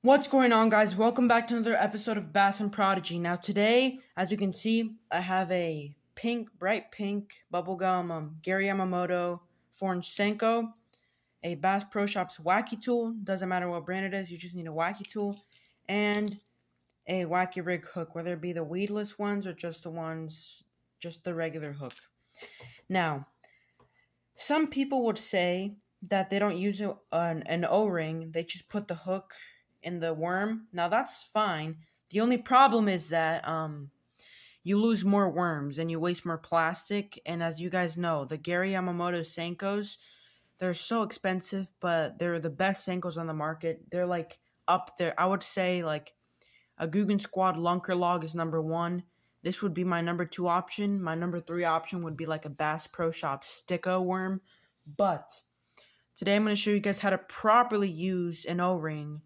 What's going on, guys? Welcome back to another episode of Bass and Prodigy. Now today, as you can see, I have a bright pink bubblegum Gary Yamamoto 4-inch Senko, a Bass Pro Shops Wacky tool. Doesn't matter what brand it is, you just need a Wacky tool, and a Wacky rig hook, whether it be the weedless ones or just the regular hook. Now, some people would say that they don't use an O-ring, they just put the hook in the worm. Now that's fine. The only problem is that you lose more worms and you waste more plastic. And as you guys know, the Gary Yamamoto Senkos, they're so expensive, but they're the best Senkos on the market. They're like up there. I would say like a Guggen Squad Lunker Log is number one. This would be my number two option. My number three option would be like a Bass Pro Shop Sticko worm. But today I'm going to show you guys how to properly use an O-ring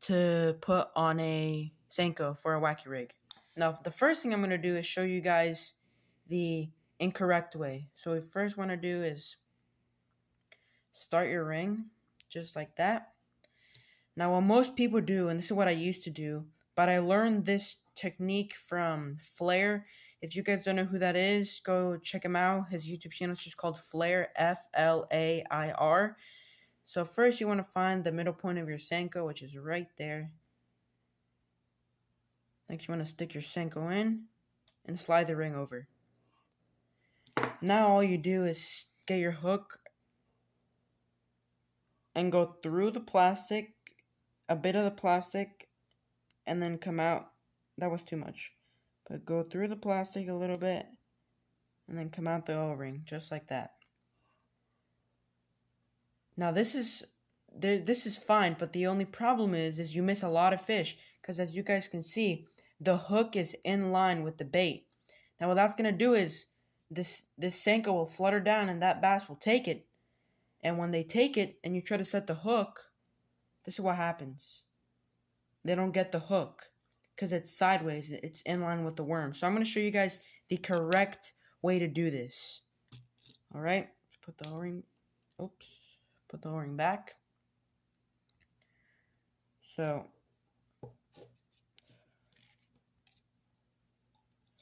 to put on a Senko for a Wacky rig. Now, the first thing I'm going to do is show you guys the incorrect way. So what we first want to do is start your ring, just like that. Now, what most people do, and this is what I used to do, but I learned this technique from Flair. If you guys don't know who that is, go check him out. His YouTube channel is just called Flair, Flair. So first you want to find the middle point of your Senko, which is right there. Next you want to stick your Senko in and slide the ring over. Now all you do is get your hook and go through the plastic, a bit of the plastic, and then come out. That was too much. But go through the plastic a little bit and then come out the O-ring, just like that. Now this is fine, but the only problem is you miss a lot of fish, because as you guys can see, the hook is in line with the bait. Now what that's gonna do is this Senko will flutter down and that bass will take it. And when they take it and you try to set the hook, this is what happens. They don't get the hook because it's sideways, it's in line with the worm. So I'm gonna show you guys the correct way to do this. Alright, put the O-ring, put the O-ring back. So,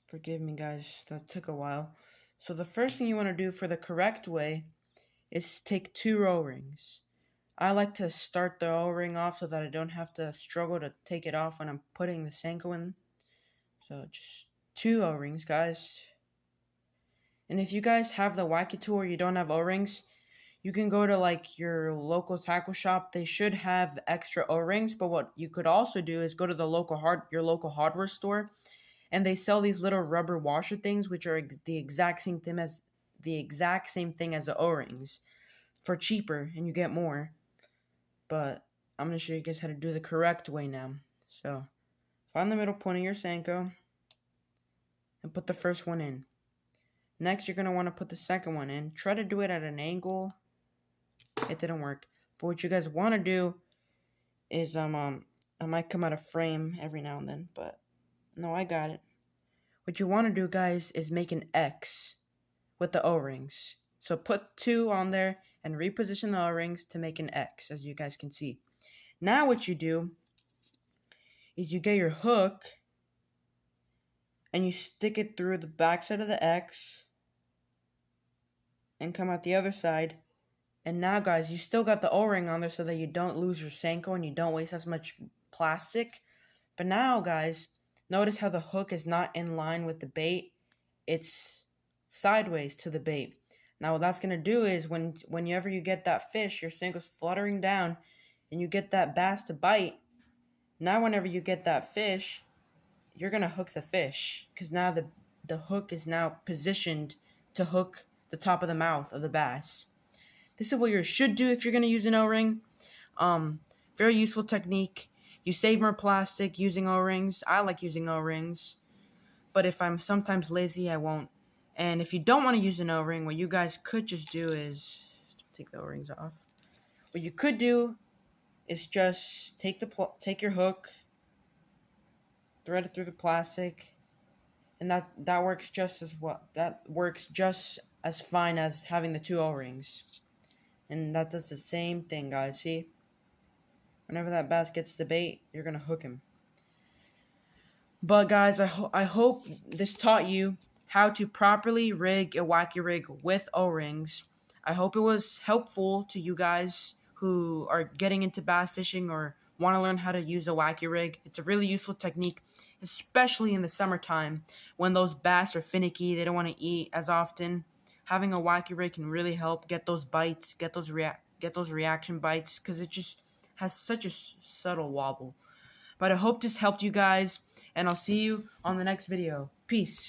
forgive me guys, that took a while. So the first thing you want to do for the correct way is take two O-rings. I like to start the O-ring off so that I don't have to struggle to take it off when I'm putting the Senko in. So just two O-rings, guys. And if you guys have the Wacky tool or you don't have O-rings, you can go to like your local tackle shop. They should have extra O-rings, but what you could also do is go to your local hardware store, and they sell these little rubber washer things, which are the exact same thing as the O-rings for cheaper, and you get more. But I'm gonna show you guys how to do the correct way now. So find the middle point of your Senko and put the first one in. Next, you're gonna want to put the second one in. Try to do it at an angle. It didn't work. But what you guys want to do is I might come out of frame every now and then, but no, I got it. What you want to do, guys, is make an X with the O-rings. So put two on there and reposition the O-rings to make an X, as you guys can see. Now what you do is you get your hook and you stick it through the back side of the X and come out the other side. And now, guys, you still got the O-ring on there so that you don't lose your Senko and you don't waste as much plastic. But now, guys, notice how the hook is not in line with the bait. It's sideways to the bait. Now, what that's going to do is whenever you get that fish, your Senko's fluttering down, and you get that bass to bite. Now, whenever you get that fish, you're going to hook the fish, because now the hook is now positioned to hook the top of the mouth of the bass. This is what you should do if you're going to use an O-ring. Very useful technique. You save more plastic using O-rings. I like using O-rings. But if I'm sometimes lazy, I won't. And if you don't want to use an O-ring, what you guys could just do is take the O-rings off. What you could do is just take your hook, thread it through the plastic, and that works just as well. That works just as fine as having the two O-rings. And that does the same thing, guys. See? Whenever that bass gets the bait, you're going to hook him. But guys, I hope this taught you how to properly rig a wacky rig with O-rings. I hope it was helpful to you guys who are getting into bass fishing or want to learn how to use a wacky rig. It's a really useful technique, especially in the summertime when those bass are finicky, they don't want to eat as often. Having a wacky rig can really help get those bites, get those reaction bites, because it just has such a subtle wobble. But I hope this helped you guys, and I'll see you on the next video. Peace.